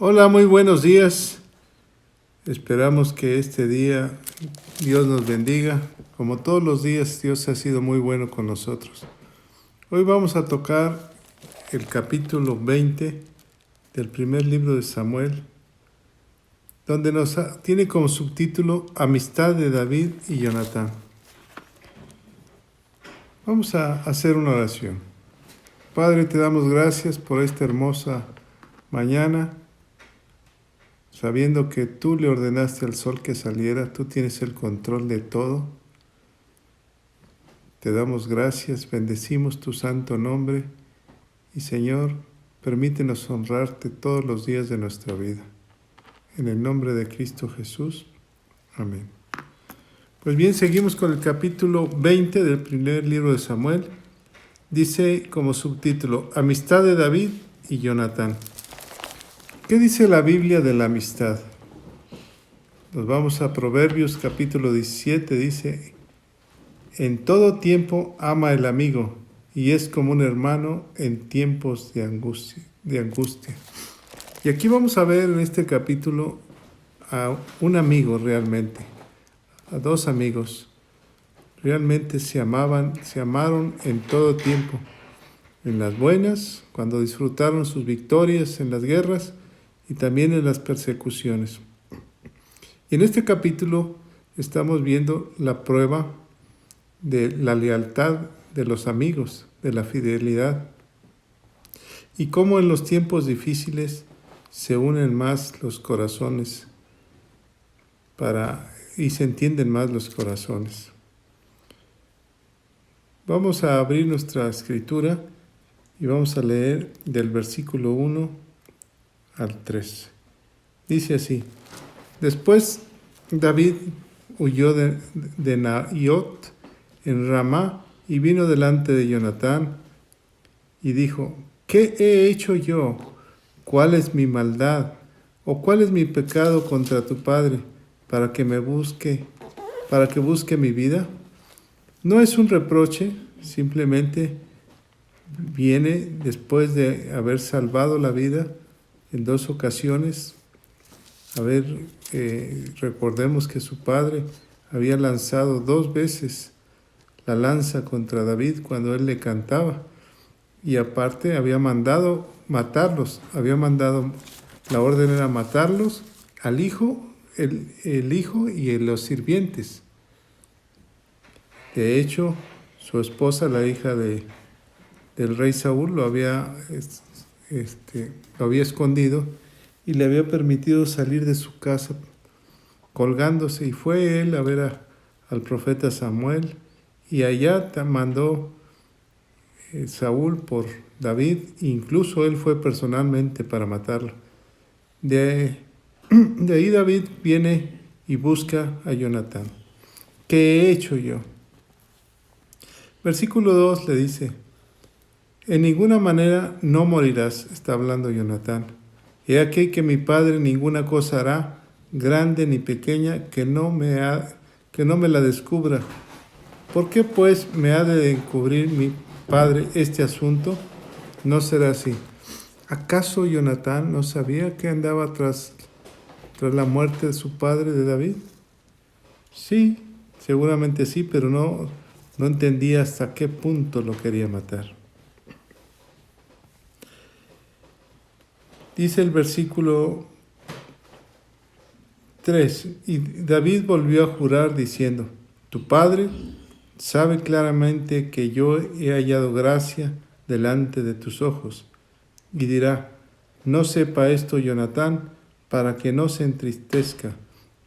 Hola, muy buenos días. Esperamos que este día Dios nos bendiga. Como todos los días, Dios ha sido muy bueno con nosotros. Hoy vamos a tocar el capítulo 20 del primer libro de Samuel, donde tiene como subtítulo Amistad de David y Jonatán. Vamos a hacer una oración. Padre, te damos gracias por esta hermosa mañana, sabiendo que tú le ordenaste al sol que saliera, tú tienes el control de todo. Te damos gracias, bendecimos tu santo nombre y Señor, permítenos honrarte todos los días de nuestra vida. En el nombre de Cristo Jesús. Amén. Pues bien, seguimos con el capítulo 20 del primer libro de Samuel. Dice como subtítulo, Amistad de David y Jonatán. ¿Qué dice la Biblia de la amistad? Nos vamos a Proverbios capítulo 17, dice, en todo tiempo ama el amigo y es como un hermano en tiempos de angustia. Y aquí vamos a ver en este capítulo a un amigo realmente, a dos amigos. Realmente se amaron en todo tiempo, en las buenas, cuando disfrutaron sus victorias en las guerras y también en las persecuciones. Y en este capítulo estamos viendo la prueba de la lealtad de los amigos, de la fidelidad, y cómo en los tiempos difíciles se unen más los corazones y se entienden más los corazones. Vamos a abrir nuestra escritura y vamos a leer del versículo 1 al 3. Dice así, después David huyó de Naiot en Ramá y vino delante de Jonatán y dijo, ¿qué he hecho yo? ¿Cuál es mi maldad? ¿O cuál es mi pecado contra tu padre para que busque mi vida? No es un reproche, simplemente viene después de haber salvado la vida en dos ocasiones. Recordemos que su padre había lanzado 2 veces la lanza contra David cuando él le cantaba. Y aparte había mandado matarlos, la orden era matarlos, al hijo, el hijo y los sirvientes. De hecho, su esposa, la hija del rey Saúl, lo había escondido y le había permitido salir de su casa colgándose. Y fue él a ver al profeta Samuel y allá mandó Saúl por David, incluso él fue personalmente para matarlo. De ahí David viene y busca a Jonatán. ¿Qué he hecho yo? Versículo 2 le dice, en ninguna manera no morirás, está hablando Jonatán. He aquí que mi padre ninguna cosa hará, grande ni pequeña, que no me la descubra. ¿Por qué pues me ha de encubrir mi padre este asunto? No será así. ¿Acaso Jonatán no sabía que andaba tras la muerte de su padre, de David? Sí, seguramente sí, pero no entendía hasta qué punto lo quería matar. Dice el versículo 3, y David volvió a jurar diciendo, tu padre sabe claramente que yo he hallado gracia delante de tus ojos. Y dirá, no sepa esto Jonatán, para que no se entristezca.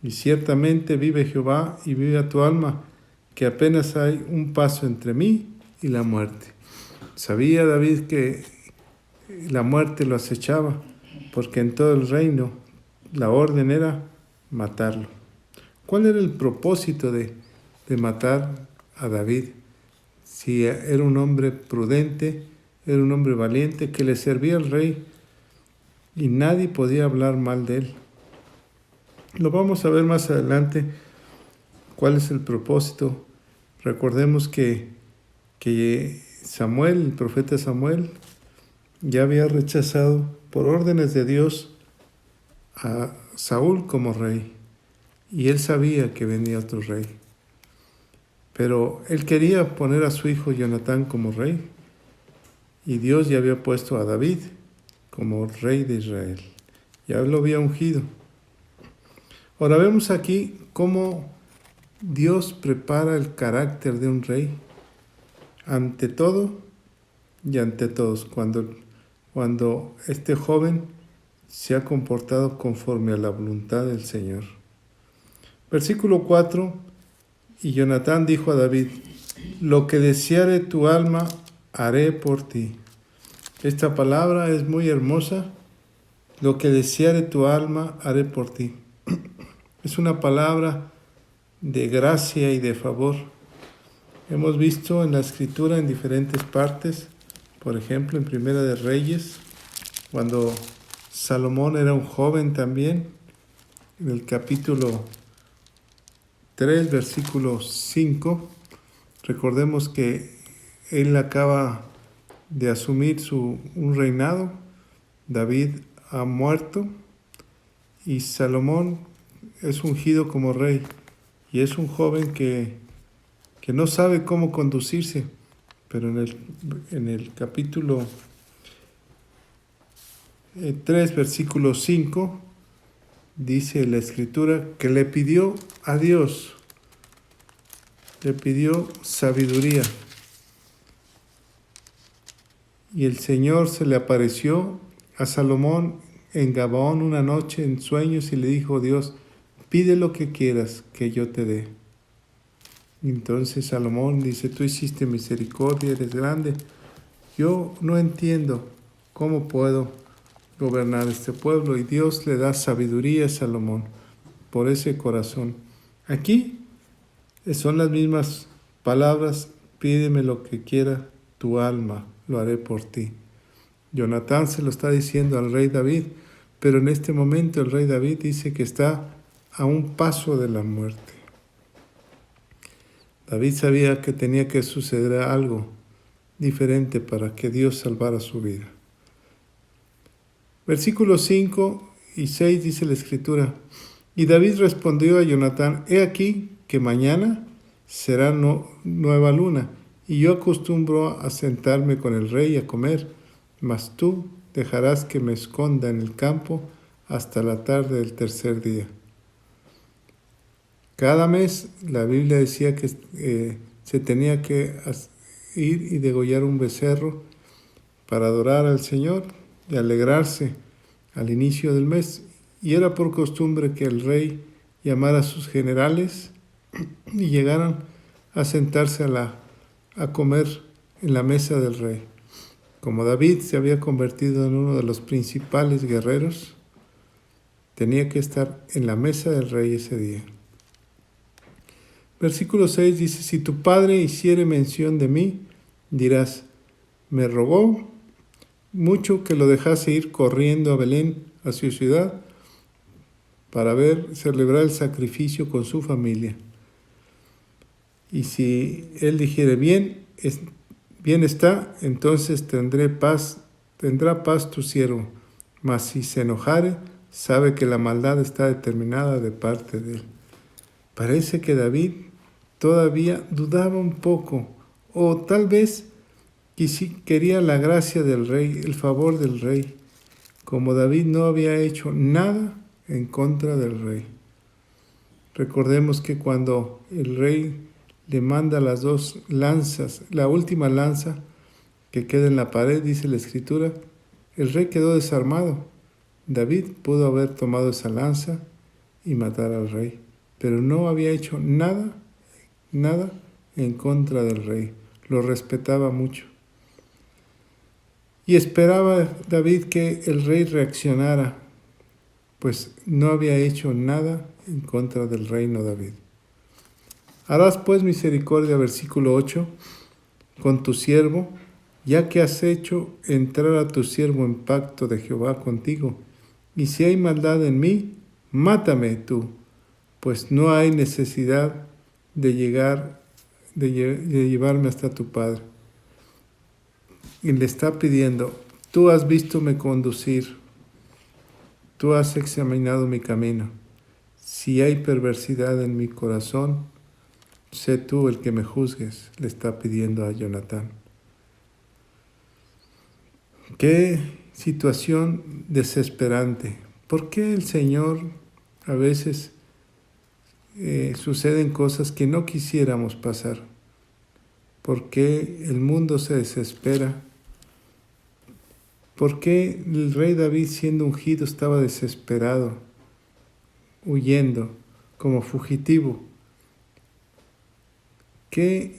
Y ciertamente vive Jehová y vive tu alma, que apenas hay un paso entre mí y la muerte. Sabía David que la muerte lo acechaba, porque en todo el reino la orden era matarlo. ¿Cuál era el propósito de matar a David? Si era un hombre prudente, era un hombre valiente que le servía al rey y nadie podía hablar mal de él. Lo vamos a ver más adelante cuál es el propósito. Recordemos que Samuel, el profeta Samuel, ya había rechazado por órdenes de Dios a Saúl como rey, y él sabía que venía otro rey. Pero él quería poner a su hijo Jonatán como rey, y Dios ya había puesto a David como rey de Israel. Ya lo había ungido. Ahora vemos aquí cómo Dios prepara el carácter de un rey ante todo y ante todos, cuando este joven se ha comportado conforme a la voluntad del Señor. Versículo 4, y Jonatán dijo a David, lo que deseare tu alma, haré por ti. Esta palabra es muy hermosa. Lo que deseare tu alma, haré por ti. Es una palabra de gracia y de favor. Hemos visto en la Escritura en diferentes partes, por ejemplo en Primera de Reyes, cuando Salomón era un joven también, en el capítulo 3, versículo 5, recordemos que él acaba de asumir un reinado, David ha muerto y Salomón es ungido como rey, y es un joven que no sabe cómo conducirse, pero en el capítulo 3, versículo 5, dice la Escritura que le pidió a Dios, le pidió sabiduría. Y el Señor se le apareció a Salomón en Gabaón una noche en sueños y le dijo, Dios, pide lo que quieras que yo te dé. Entonces Salomón dice, tú hiciste misericordia, eres grande. Yo no entiendo cómo puedo gobernar este pueblo. Y Dios le da sabiduría a Salomón por ese corazón. Aquí son las mismas palabras, pídeme lo que quiera tu alma, lo haré por ti. Jonatán se lo está diciendo al rey David, pero en este momento el rey David dice que está a un paso de la muerte. David sabía que tenía que suceder algo diferente para que Dios salvara su vida. Versículos 5 y 6 dice la Escritura, y David respondió a Jonatán, he aquí que mañana será nueva luna, y yo acostumbro a sentarme con el rey a comer, mas tú dejarás que me esconda en el campo hasta la tarde del tercer día. Cada mes la Biblia decía que se tenía que ir y degollar un becerro para adorar al Señor y alegrarse al inicio del mes. Y era por costumbre que el rey llamara a sus generales y llegaran a sentarse a comer en la mesa del rey. Como David se había convertido en uno de los principales guerreros, tenía que estar en la mesa del rey ese día. Versículo 6 dice, si tu padre hiciere mención de mí, dirás, me rogó mucho que lo dejase ir corriendo a Belén, a su ciudad, para celebrar el sacrificio con su familia. Y si él dijere bien está, entonces tendrá paz tu siervo. Mas si se enojare, sabe que la maldad está determinada de parte de él. Parece que David todavía dudaba un poco, o tal vez quería la gracia del rey, el favor del rey, como David no había hecho nada en contra del rey. Recordemos que cuando el rey le manda las dos lanzas, la última lanza que queda en la pared, dice la Escritura, el rey quedó desarmado. David pudo haber tomado esa lanza y matar al rey, pero no había hecho nada en contra del rey. Lo respetaba mucho. Y esperaba David que el rey reaccionara, pues no había hecho nada en contra del reino David. Harás pues misericordia, versículo 8, con tu siervo, ya que has hecho entrar a tu siervo en pacto de Jehová contigo. Y si hay maldad en mí, mátame tú, pues no hay necesidad de llevarme hasta tu padre. Y le está pidiendo, tú has vístome conducir, tú has examinado mi camino. Si hay perversidad en mi corazón, sé tú el que me juzgues, le está pidiendo a Jonatán. Qué situación desesperante. ¿Por qué el Señor a veces suceden cosas que no quisiéramos pasar? ¿Por qué el mundo se desespera? ¿Por qué el rey David, siendo ungido, estaba desesperado, huyendo, como fugitivo? ¿Qué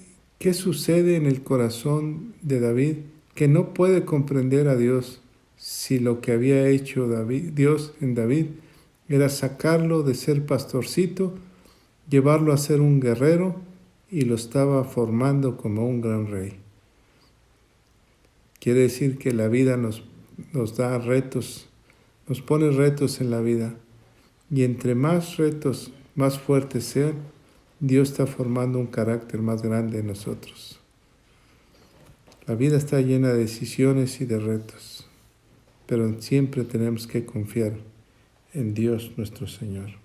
sucede en el corazón de David que no puede comprender a Dios si lo que había hecho Dios en David era sacarlo de ser pastorcito, llevarlo a ser un guerrero y lo estaba formando como un gran rey? Quiere decir que la vida nos da retos, nos pone retos en la vida. Y entre más retos, más fuertes sean, Dios está formando un carácter más grande en nosotros. La vida está llena de decisiones y de retos, pero siempre tenemos que confiar en Dios nuestro Señor.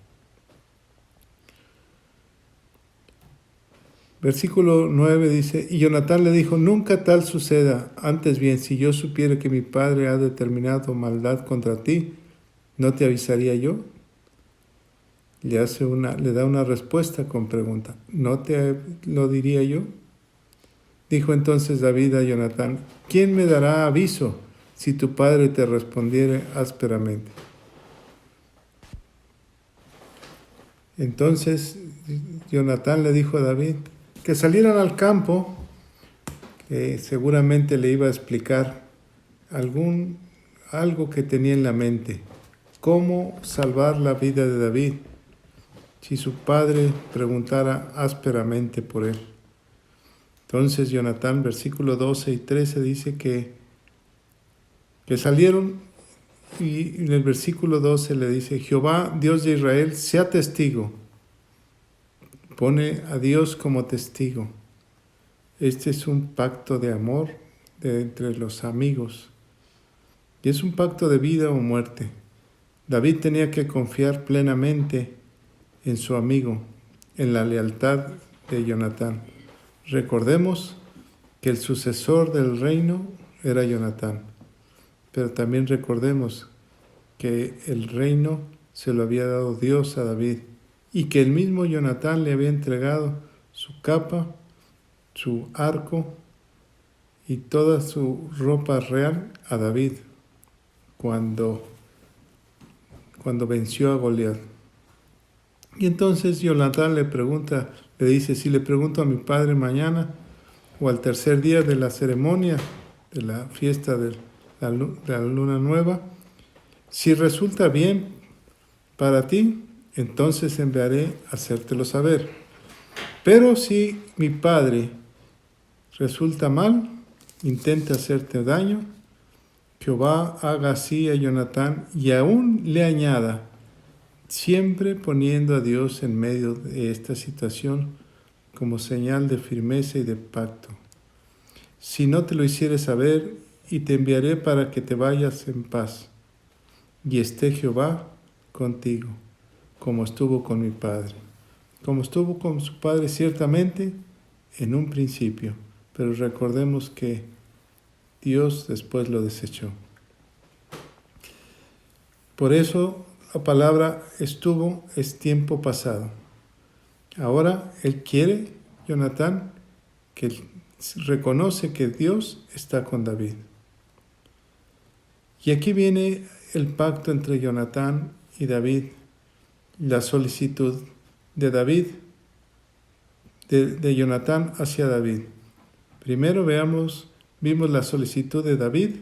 Versículo 9 dice, y Jonatán le dijo, nunca tal suceda, antes bien, si yo supiera que mi padre ha determinado maldad contra ti, ¿no te avisaría yo? Le da una respuesta con pregunta, ¿no te lo diría yo? Dijo entonces David a Jonatán, ¿quién me dará aviso si tu padre te respondiere ásperamente? Entonces Jonatán le dijo a David que salieran al campo, que seguramente le iba a explicar algo que tenía en la mente, cómo salvar la vida de David si su padre preguntara ásperamente por él. Entonces Jonatán, versículo 12 y 13 dice que salieron, y en el versículo 12 le dice, Jehová, Dios de Israel, sea testigo. Pone a Dios como testigo. Este es un pacto de amor entre los amigos. Y es un pacto de vida o muerte. David tenía que confiar plenamente en su amigo, en la lealtad de Jonatán. Recordemos que el sucesor del reino era Jonatán, pero también recordemos que el reino se lo había dado Dios a David y que el mismo Jonatán le había entregado su capa, su arco y toda su ropa real a David cuando venció a Goliat. Y entonces Jonatán le dice, si le pregunto a mi padre mañana o al tercer día de la ceremonia, de la fiesta de la luna nueva, si resulta bien para ti, entonces enviaré a hacértelo saber. Pero si mi padre resulta mal, intenta hacerte daño, Jehová haga así a Jonatán y aún le añada, siempre poniendo a Dios en medio de esta situación como señal de firmeza y de pacto. Si no te lo hiciere saber, y te enviaré para que te vayas en paz, y esté Jehová contigo, como estuvo con mi padre. Como estuvo con su padre ciertamente en un principio, pero recordemos que Dios después lo desechó. Por eso la palabra estuvo es tiempo pasado. Ahora él quiere, Jonatán, que reconoce que Dios está con David. Y aquí viene el pacto entre Jonatán y David, la solicitud de David, de Jonatán hacia David. Primero vimos la solicitud de David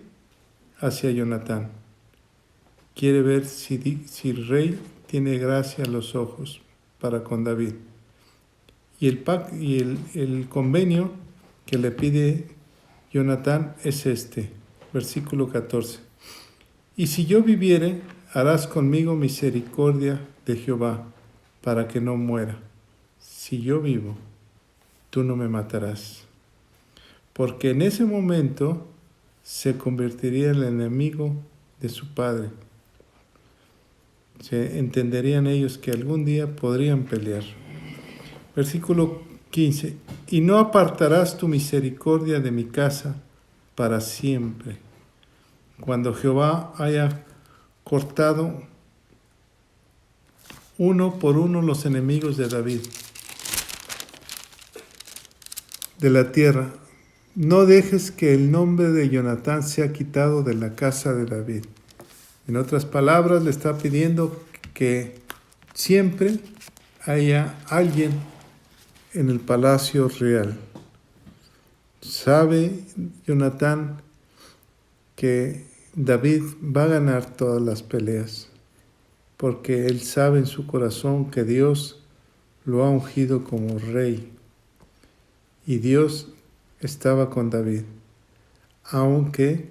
hacia Jonatán. Quiere ver si el rey tiene gracia a los ojos para con David. Y el convenio que le pide Jonatán es este, versículo 14. Y si yo viviere, harás conmigo misericordia de Jehová, para que no muera. Si yo vivo, tú no me matarás. Porque en ese momento se convertiría en el enemigo de su padre. Se entenderían ellos que algún día podrían pelear. Versículo 15. Y no apartarás tu misericordia de mi casa para siempre. Cuando Jehová haya cortado uno por uno los enemigos de David de la tierra, no dejes que el nombre de Jonatán sea quitado de la casa de David. En otras palabras, le está pidiendo que siempre haya alguien en el palacio real. Sabe Jonatán que David va a ganar todas las peleas, porque él sabe en su corazón que Dios lo ha ungido como rey. Y Dios estaba con David. Aunque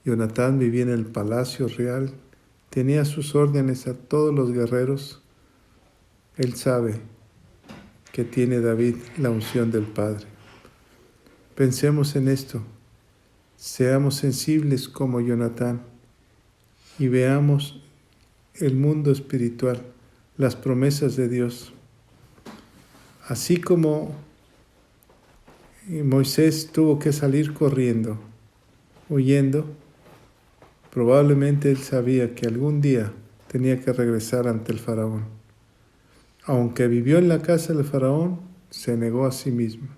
Jonatán vivía en el palacio real, tenía sus órdenes a todos los guerreros, él sabe que tiene David la unción del Padre. Pensemos en esto. Seamos sensibles como Jonatán y veamos el mundo espiritual, las promesas de Dios. Así como Moisés tuvo que salir corriendo, huyendo, probablemente él sabía que algún día tenía que regresar ante el faraón. Aunque vivió en la casa del faraón, se negó a sí mismo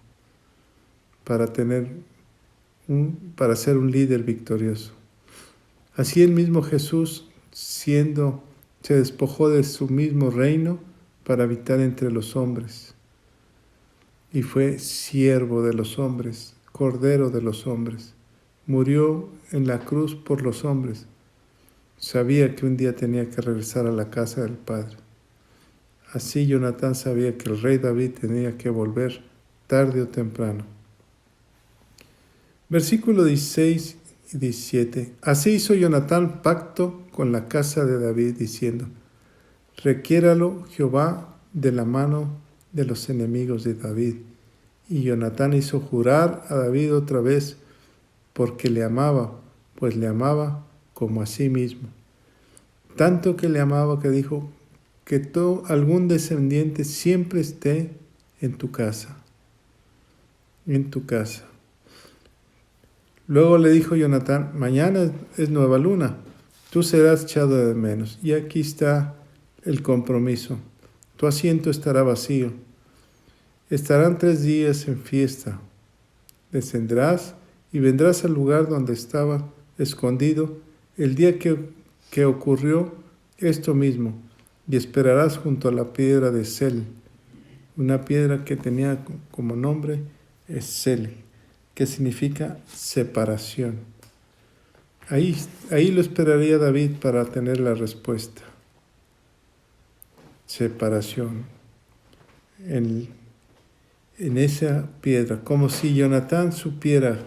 para ser un líder victorioso. Así el mismo Jesús, se despojó de su mismo reino para habitar entre los hombres. Y fue siervo de los hombres, cordero de los hombres. Murió en la cruz por los hombres. Sabía que un día tenía que regresar a la casa del Padre. Así Jonatán sabía que el rey David tenía que volver tarde o temprano. Versículo 16 y 17. Así hizo Jonatán pacto con la casa de David, diciendo: requiéralo Jehová de la mano de los enemigos de David. Y Jonatán hizo jurar a David otra vez, porque le amaba, pues le amaba como a sí mismo. Tanto que le amaba que dijo: que algún descendiente siempre esté en tu casa. En tu casa. Luego le dijo Jonatán: mañana es nueva luna, tú serás echado de menos. Y aquí está el compromiso. Tu asiento estará vacío. Estarán 3 días en fiesta. Descenderás y vendrás al lugar donde estaba escondido el día que ocurrió esto mismo, y esperarás junto a la piedra de Sel. Una piedra que tenía como nombre es Sel, que significa separación. Ahí lo esperaría David para tener la respuesta. Separación. En esa piedra, como si Jonatán supiera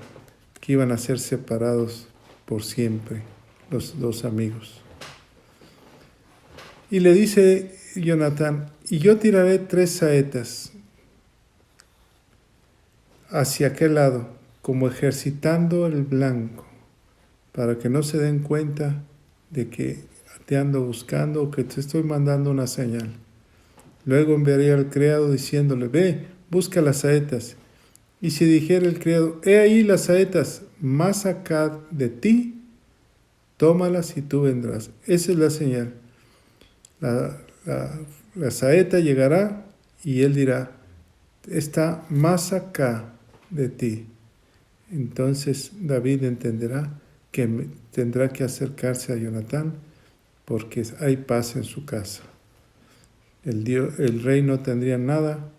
que iban a ser separados por siempre los 2 amigos. Y le dice Jonatán: y yo tiraré 3 saetas hacia aquel lado, como ejercitando el blanco, para que no se den cuenta de que te ando buscando o que te estoy mandando una señal. Luego enviaría al criado diciéndole: ve, busca las saetas. Y si dijera el criado: he ahí las saetas, más acá de ti, tómalas y tú vendrás. Esa es la señal. La saeta llegará y él dirá: está más acá de ti. Entonces David entenderá que tendrá que acercarse a Jonatán, porque hay paz en su casa. El rey no tendría nada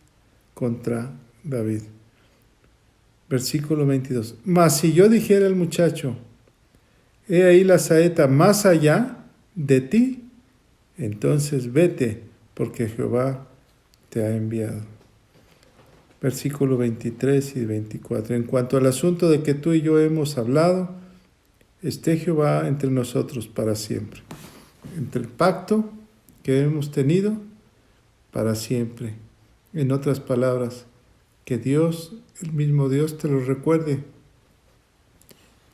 contra David. Versículo 22. Mas si yo dijera al muchacho: he ahí la saeta más allá de ti, entonces vete, porque Jehová te ha enviado. Versículo 23 y 24. En cuanto al asunto de que tú y yo hemos hablado, esté Jehová entre nosotros para siempre. Entre el pacto que hemos tenido, para siempre. En otras palabras, que Dios, el mismo Dios, te lo recuerde.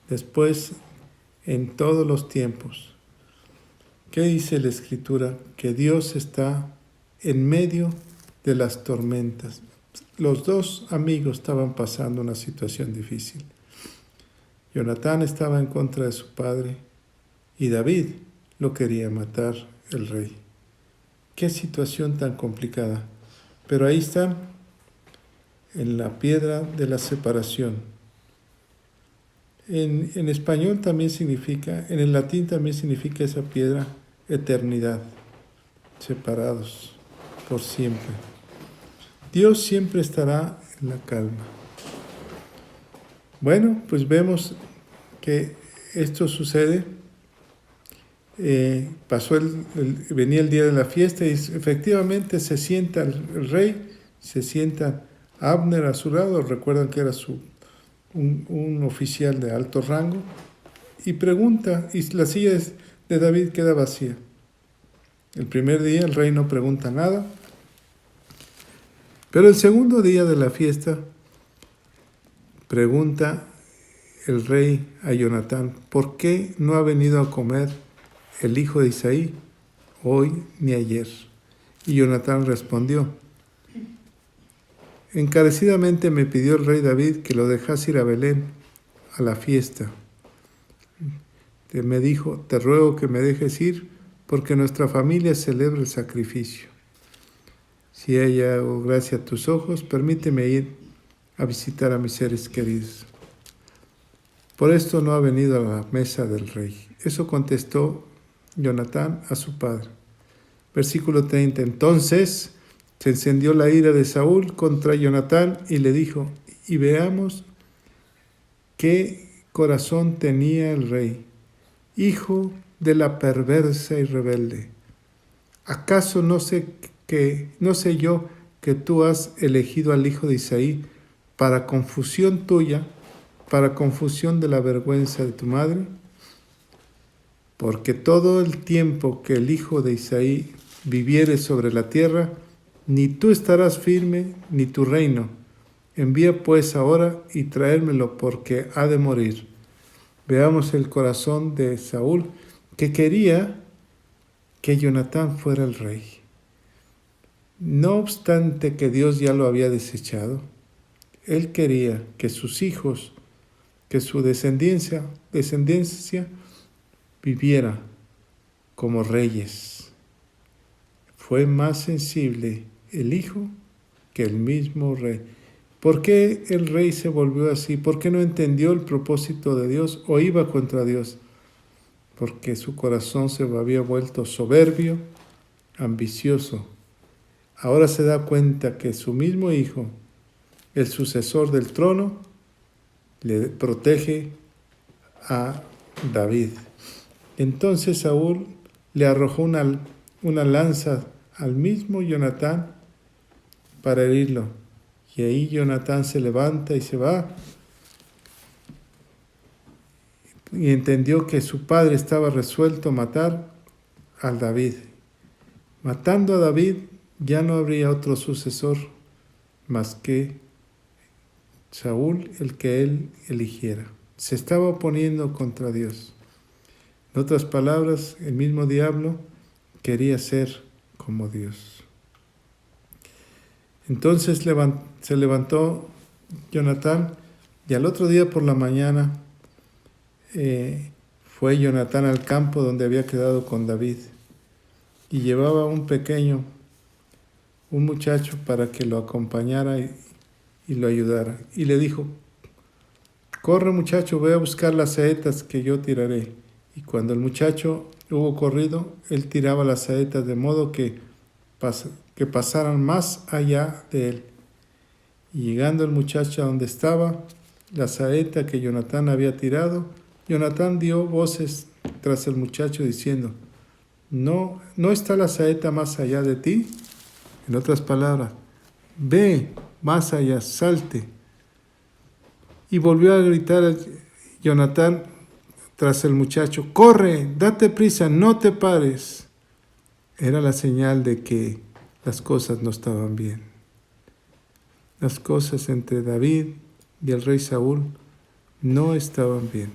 Después, en todos los tiempos. ¿Qué dice la Escritura? Que Dios está en medio de las tormentas. Los dos amigos estaban pasando una situación difícil. Jonatán estaba en contra de su padre y David lo quería matar el rey. Qué situación tan complicada. Pero ahí está, en la piedra de la separación. En español también significa, en el latín también significa esa piedra eternidad, separados por siempre. Dios siempre estará en la calma. Bueno, pues vemos que esto sucede. Venía el día de la fiesta y efectivamente se sienta el rey, se sienta Abner a su lado, recuerdan que era un oficial de alto rango, y pregunta, y la silla de David queda vacía. El primer día el rey no pregunta nada, pero el segundo día de la fiesta pregunta el rey a Jonatán, ¿por qué no ha venido a comer el hijo de Isaí hoy ni ayer? Y Jonatán respondió, encarecidamente me pidió el rey David que lo dejase ir a Belén a la fiesta. Me dijo, te ruego que me dejes ir porque nuestra familia celebra el sacrificio. Si haya hago gracia a tus ojos, permíteme ir a visitar a mis seres queridos. Por esto no ha venido a la mesa del rey. Eso contestó Jonatán a su padre. Versículo 30. Entonces se encendió la ira de Saúl contra Jonatán y le dijo, y veamos qué corazón tenía el rey, hijo de la perversa y rebelde. ¿Acaso no sé yo que tú has elegido al hijo de Isaí para confusión tuya, para confusión de la vergüenza de tu madre? Porque todo el tiempo que el hijo de Isaí viviere sobre la tierra, ni tú estarás firme, ni tu reino. Envía pues ahora y traérmelo, porque ha de morir. Veamos el corazón de Saúl, que quería que Jonatán fuera el rey. No obstante que Dios ya lo había desechado, él quería que sus hijos, que su descendencia viviera como reyes. Fue más sensible el hijo que el mismo rey. ¿Por qué el rey se volvió así? ¿Por qué no entendió el propósito de Dios o iba contra Dios? Porque su corazón se había vuelto soberbio, ambicioso. Ahora se da cuenta que su mismo hijo, el sucesor del trono, le protege a David. Entonces Saúl le arrojó una lanza al mismo Jonatán para herirlo. Y ahí Jonatán se levanta y se va. Y entendió que su padre estaba resuelto a matar a David. Matando a David ya no habría otro sucesor más que Saúl, el que él eligiera. Se estaba oponiendo contra Dios. En otras palabras, el mismo diablo quería ser como Dios. Entonces se levantó Jonatán y al otro día por la mañana fue Jonatán al campo donde había quedado con David y llevaba un muchacho para que lo acompañara y lo ayudara. Y le dijo, corre muchacho, ve a buscar las saetas que yo tiraré. Y cuando el muchacho hubo corrido, él tiraba las saetas de modo que pasaran más allá de él. Y llegando el muchacho a donde estaba la saeta que Jonatán había tirado, Jonatán dio voces tras el muchacho diciendo, ¿No está la saeta más allá de ti? En otras palabras, ve más allá, salte. Y volvió a gritar Jonatán tras el muchacho, corre, date prisa, no te pares. Era la señal de que las cosas no estaban bien. Las cosas entre David y el rey Saúl no estaban bien.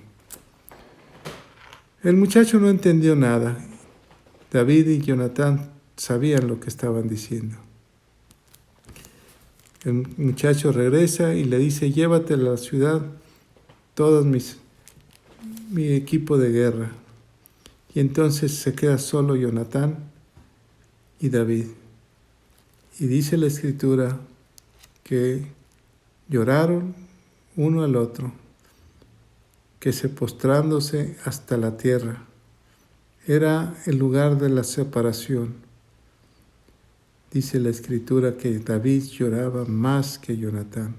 El muchacho no entendió nada David y Jonatán sabían lo que estaban diciendo. El muchacho regresa y le dice, llévate a la ciudad todo mi equipo de guerra. Y entonces se queda solo Jonatán y David. Y dice la Escritura que lloraron uno al otro, que se postrándose hasta la tierra. Era el lugar de la separación. Dice la Escritura que David lloraba más que Jonatán.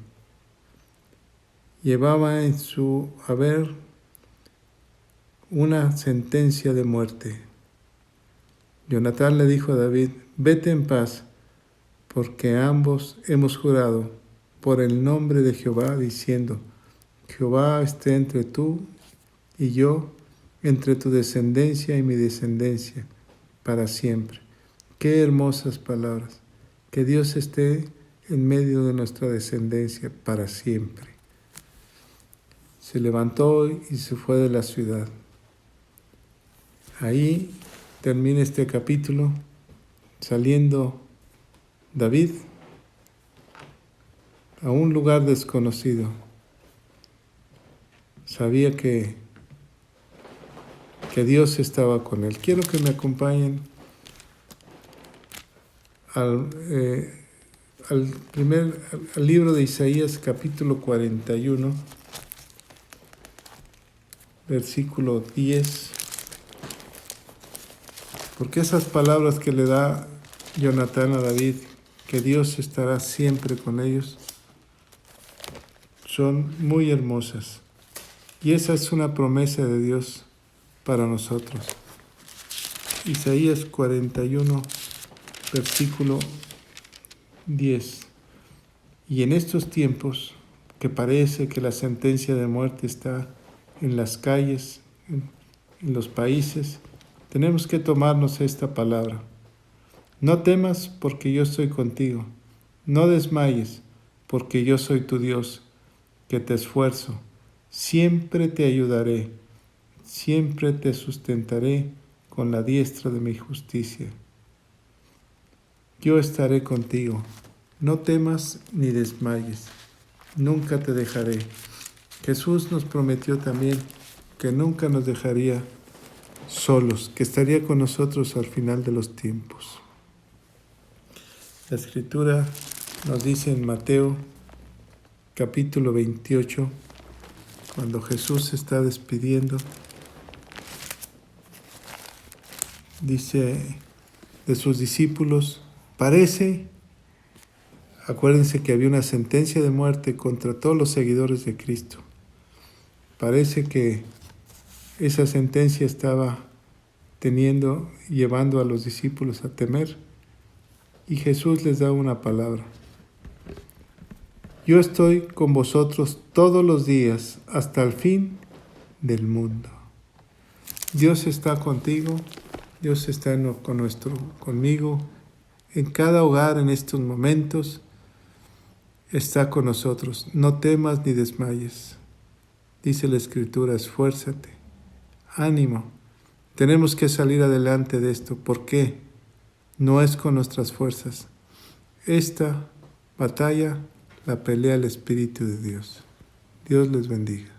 Llevaba en su haber una sentencia de muerte. Jonatán le dijo a David, vete en paz, porque ambos hemos jurado por el nombre de Jehová, diciendo, Jehová esté entre tú y yo, entre tu descendencia y mi descendencia, para siempre. Qué hermosas palabras. Que Dios esté en medio de nuestra descendencia para siempre. Se levantó y se fue de la ciudad. Ahí termina este capítulo, saliendo David a un lugar desconocido. Sabía que Dios estaba con él. Quiero que me acompañen al libro de Isaías, capítulo 41, versículo 10, porque esas palabras que le da Jonatán a David, que Dios estará siempre con ellos, son muy hermosas. Y esa es una promesa de Dios para nosotros. Isaías 41, versículo 10. Y en estos tiempos, que parece que la sentencia de muerte está en las calles, en los países, tenemos que tomarnos esta palabra. No temas, porque yo estoy contigo. No desmayes, porque yo soy tu Dios, que te esfuerzo. Siempre te ayudaré, siempre te sustentaré con la diestra de mi justicia. Yo estaré contigo. No temas ni desmayes. Nunca te dejaré. Jesús nos prometió también que nunca nos dejaría solos, que estaría con nosotros al final de los tiempos. La Escritura nos dice en Mateo capítulo 28, cuando Jesús se está despidiendo, dice de sus discípulos, acuérdense que había una sentencia de muerte contra todos los seguidores de Cristo. Parece que esa sentencia estaba llevando a los discípulos a temer, y Jesús les da una palabra. Yo estoy con vosotros todos los días hasta el fin del mundo. Dios está contigo, Dios está conmigo. En cada hogar en estos momentos está con nosotros. No temas ni desmayes. Dice la Escritura, esfuérzate, ánimo. Tenemos que salir adelante de esto. ¿Por qué? No es con nuestras fuerzas. Esta batalla la pelea el Espíritu de Dios. Dios les bendiga.